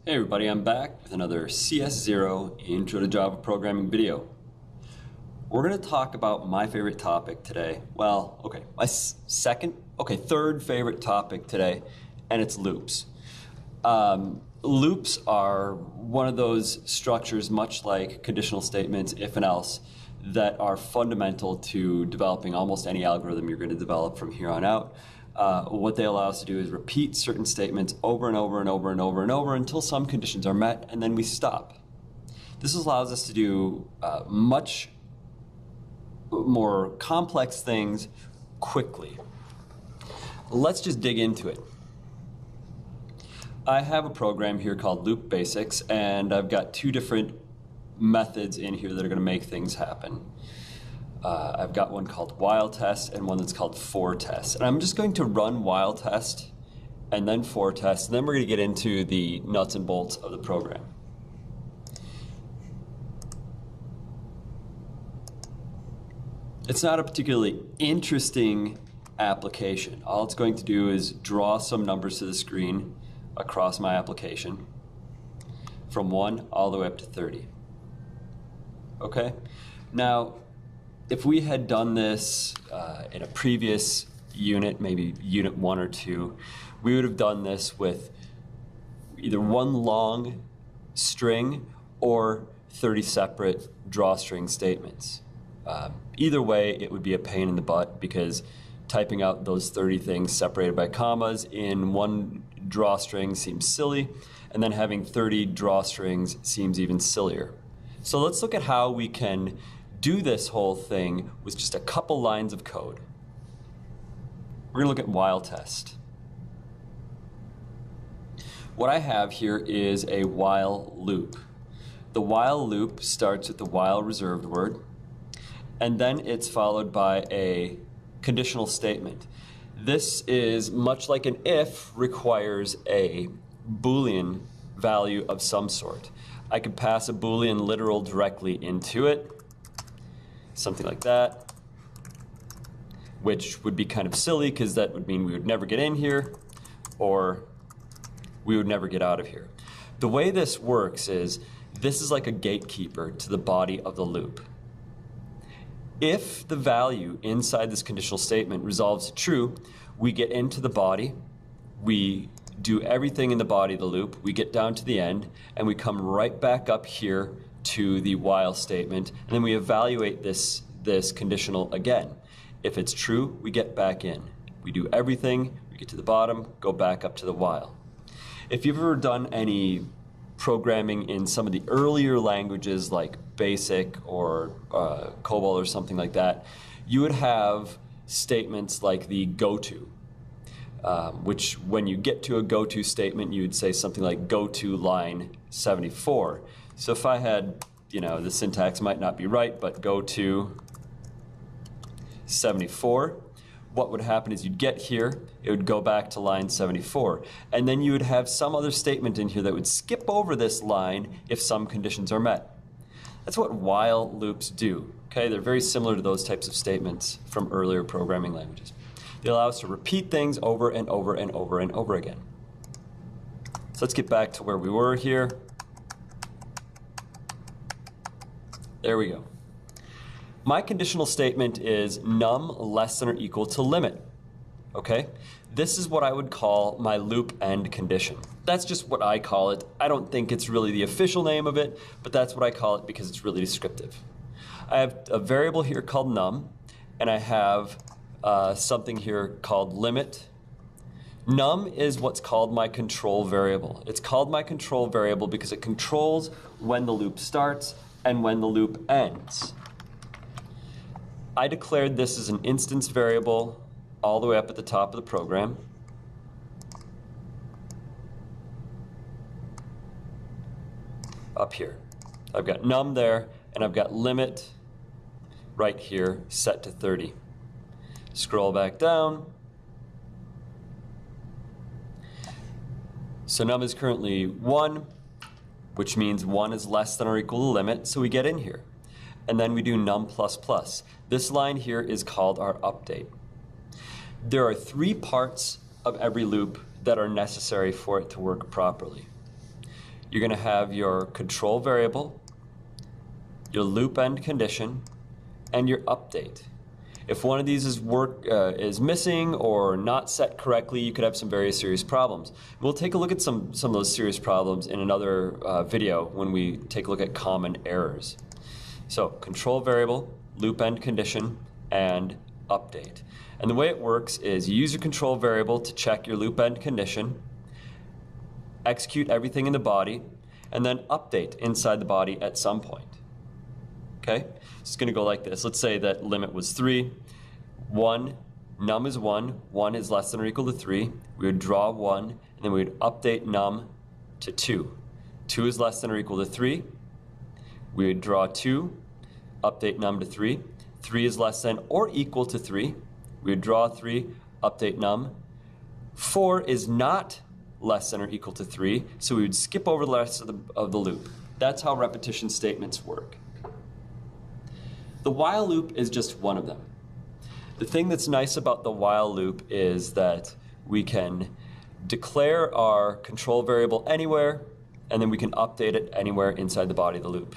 Hey everybody, I'm back with another CS0 Intro to Java Programming video. We're going to talk about my favorite topic today. Well, okay, my third favorite topic today, and it's loops. Loops are one of those structures, much like conditional statements, if and else, that are fundamental to developing almost any algorithm you're going to develop from here on out. What they allow us to do is repeat certain statements over and over and over and over and over until some conditions are met, and then we stop. This allows us to do much more complex things quickly. Let's just dig into it. I have a program here called Loop Basics, and I've got two different methods in here that are going to make things happen. I've got one called while test and one that's called for test. And I'm just going to run while test and then for test, and then we're going to get into the nuts and bolts of the program. It's not a particularly interesting application. All it's going to do is draw some numbers to the screen across my application from 1 all the way up to 30. Okay? Now, if we had done this in a previous unit, maybe unit 1 or 2, we would have done this with either one long string or 30 separate drawstring statements. Either way, it would be a pain in the butt because typing out those 30 things separated by commas in one drawstring seems silly, and then having 30 drawstrings seems even sillier. So let's look at how we can do this whole thing with just a couple lines of code. We're going to look at while test. What I have here is a while loop. The while loop starts with the while reserved word, and then it's followed by a conditional statement. This is much like an if, requires a Boolean value of some sort. I could pass a Boolean literal directly into it, something like that, which would be kind of silly because that would mean we would never get in here or we would never get out of here. The way this works is this is like a gatekeeper to the body of the loop. If the value inside this conditional statement resolves to true, we get into the body, we do everything in the body of the loop, we get down to the end, and we come right back up here to the while statement, and then we evaluate this conditional again. If it's true, we get back in. We do everything, we get to the bottom, go back up to the while. If you've ever done any programming in some of the earlier languages like BASIC or COBOL or something like that, you would have statements like the goto, which when you get to a goto statement, you would say something like go to line 74. So if I had, the syntax might not be right, but go to 74, what would happen is you'd get here, it would go back to line 74, and then you would have some other statement in here that would skip over this line if some conditions are met. That's what while loops do. Okay, they're very similar to those types of statements from earlier programming languages. They allow us to repeat things over and over and over and over again. So let's get back to where we were here. There we go. My conditional statement is num less than or equal to limit. Okay? This is what I would call my loop end condition. That's just what I call it. I don't think it's really the official name of it, but that's what I call it because it's really descriptive. I have a variable here called num, and I have something here called limit. Num is what's called my control variable. It's called my control variable because it controls when the loop starts and when the loop ends. I declared this as an instance variable all the way up at the top of the program. Up here. I've got num there, and I've got limit right here set to 30. Scroll back down. So num is currently 1, which means 1 is less than or equal to limit, so we get in here. And then we do num plus plus. This line here is called our update. There are 3 parts of every loop that are necessary for it to work properly. you're going to have your control variable, your loop end condition, and your update. If one of these is missing or not set correctly, you could have some very serious problems. We'll take a look at some of those serious problems in another video when we take a look at common errors. So control variable, loop end condition, and update. And the way it works is you use your control variable to check your loop end condition, execute everything in the body, and then update inside the body at some point. Okay? It's going to go like this. Let's say that limit was 3. 1, num is 1. 1 is less than or equal to 3. We would draw 1, and then we would update num to 2. 2 is less than or equal to 3. We would draw 2, update num to 3. 3 is less than or equal to 3. We would draw 3, update num. 4 is not less than or equal to 3, so we would skip over the rest of the loop. That's how repetition statements work. The while loop is just one of them. The thing that's nice about the while loop is that we can declare our control variable anywhere, and then we can update it anywhere inside the body of the loop.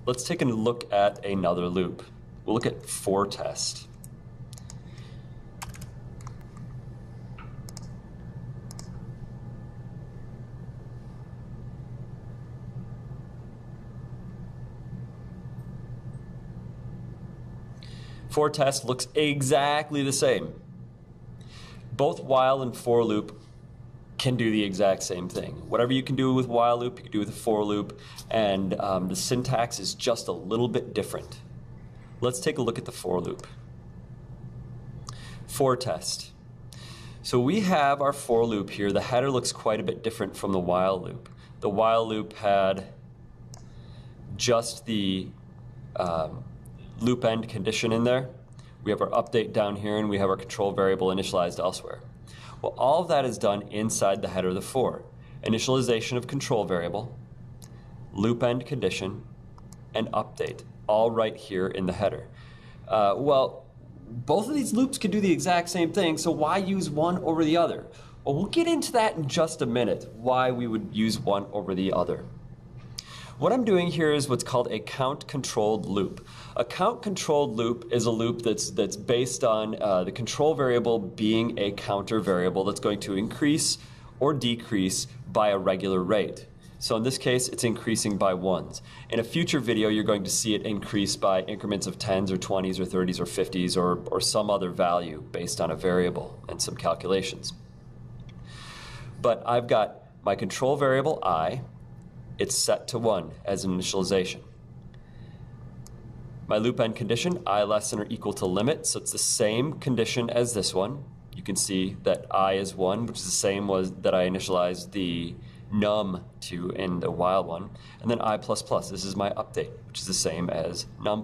Let's take a look at another loop. We'll look at for test. For test looks exactly the same. Both while and for loop can do the exact same thing. Whatever you can do with while loop, you can do with a for loop, and the syntax is just a little bit different. Let's take a look at the for loop. For test. So we have our for loop here. The header looks quite a bit different from the while loop. The while loop had just the loop end condition in there. We have our update down here, and we have our control variable initialized elsewhere. Well, all of that is done inside the header of the for. Initialization of control variable, loop end condition, and update, all right here in the header. Well, both of these loops can do the exact same thing, so why use one over the other? Well, we'll get into that in just a minute, why we would use one over the other. What I'm doing here is what's called a count-controlled loop. A count-controlled loop is a loop that's based on the control variable being a counter variable that's going to increase or decrease by a regular rate. So in this case, it's increasing by 1s. In a future video, you're going to see it increase by increments of 10s or 20s or 30s or 50s or some other value based on a variable and some calculations. But I've got my control variable I. It's set to 1 as an initialization. My loop end condition, I less than or equal to limit, so it's the same condition as this one. You can see that I is 1, which is the same that I initialized the num to in the while one. And then I++, this is my update, which is the same as num++.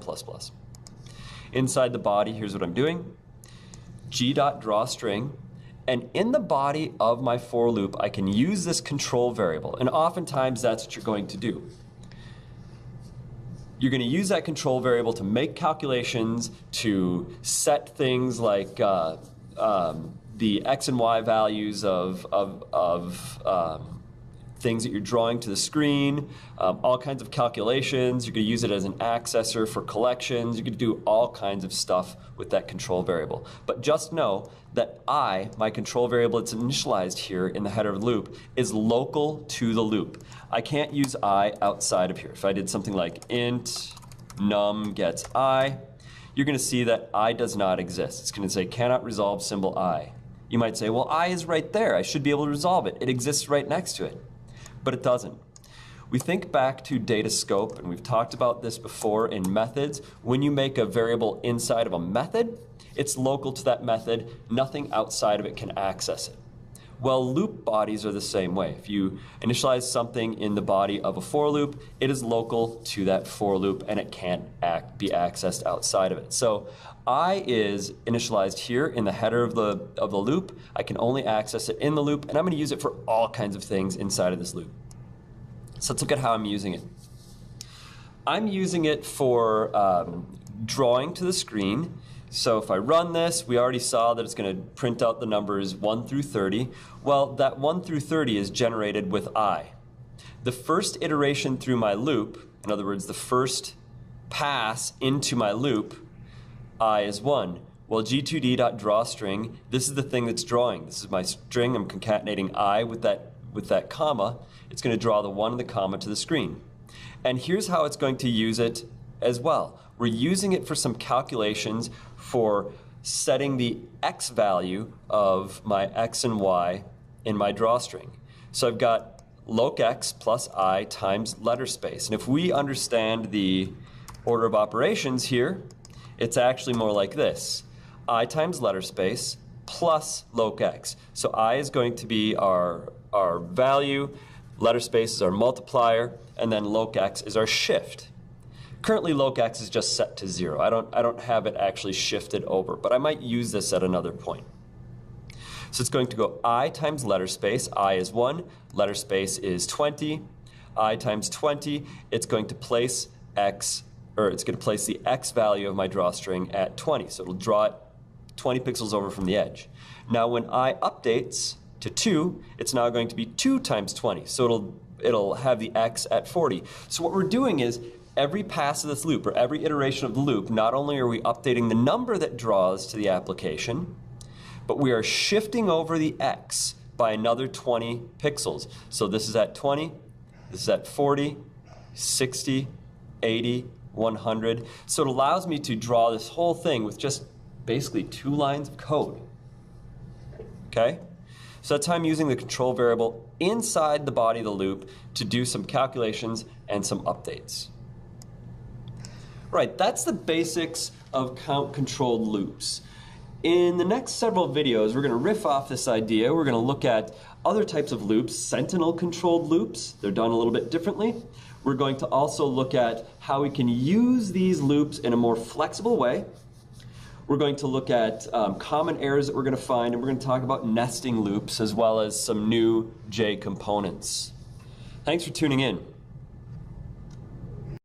Inside the body, here's what I'm doing. G.drawString. And in the body of my for loop, I can use this control variable. And oftentimes, that's what you're going to do. You're going to use that control variable to make calculations, to set things like the x and y values of things that you're drawing to the screen, all kinds of calculations. You could use it as an accessor for collections. You could do all kinds of stuff with that control variable. But just know that my control variable that's initialized here in the header of the loop, is local to the loop. I can't use I outside of here. If I did something like int num gets I, you're going to see that I does not exist. It's going to say cannot resolve symbol I. You might say, well, I is right there. I should be able to resolve it. It exists right next to it. But it doesn't. We think back to data scope, and we've talked about this before in methods. When you make a variable inside of a method, it's local to that method. Nothing outside of it can access it. Well, loop bodies are the same way. If you initialize something in the body of a for loop, it is local to that for loop, and it can't be accessed outside of it. So I is initialized here in the header of the loop. I can only access it in the loop, and I'm going to use it for all kinds of things inside of this loop. So let's look at how I'm using it. I'm using it for drawing to the screen. So if I run this, we already saw that it's going to print out the numbers 1 through 30. Well, that 1 through 30 is generated with I. The first iteration through my loop, in other words, the first pass into my loop, I is 1. Well, g2d.drawString, this is the thing that's drawing. This is my string. I'm concatenating I with that comma. It's going to draw the 1 and the comma to the screen. And here's how it's going to use it as well. We're using it for some calculations for setting the x value of my x and y in my drawstring. So I've got locx plus I times letter space. And if we understand the order of operations here, it's actually more like this. I times letter space plus locx. So I is going to be our value, letter space is our multiplier, and then locx is our shift. Currently locx is just set to 0. I don't have it actually shifted over, but I might use this at another point. So it's going to go I times letter space. I is 1, letter space is 20. I times 20, it's going to place the x value of my drawstring at 20. So it'll draw it 20 pixels over from the edge. Now when I updates to 2, it's now going to be 2 times 20. So it'll have the x at 40. So what we're doing is every pass of this loop, or every iteration of the loop, not only are we updating the number that draws to the application, but we are shifting over the x by another 20 pixels. So this is at 20, this is at 40, 60, 80, 100. So it allows me to draw this whole thing with just basically 2 lines of code. Okay? So that's how I'm using the control variable inside the body of the loop to do some calculations and some updates. Right, that's the basics of count-controlled loops. In the next several videos, we're going to riff off this idea. We're going to look at other types of loops, sentinel-controlled loops. They're done a little bit differently. We're going to also look at how we can use these loops in a more flexible way. We're going to look at common errors that we're going to find, and we're going to talk about nesting loops as well as some new J components. Thanks for tuning in.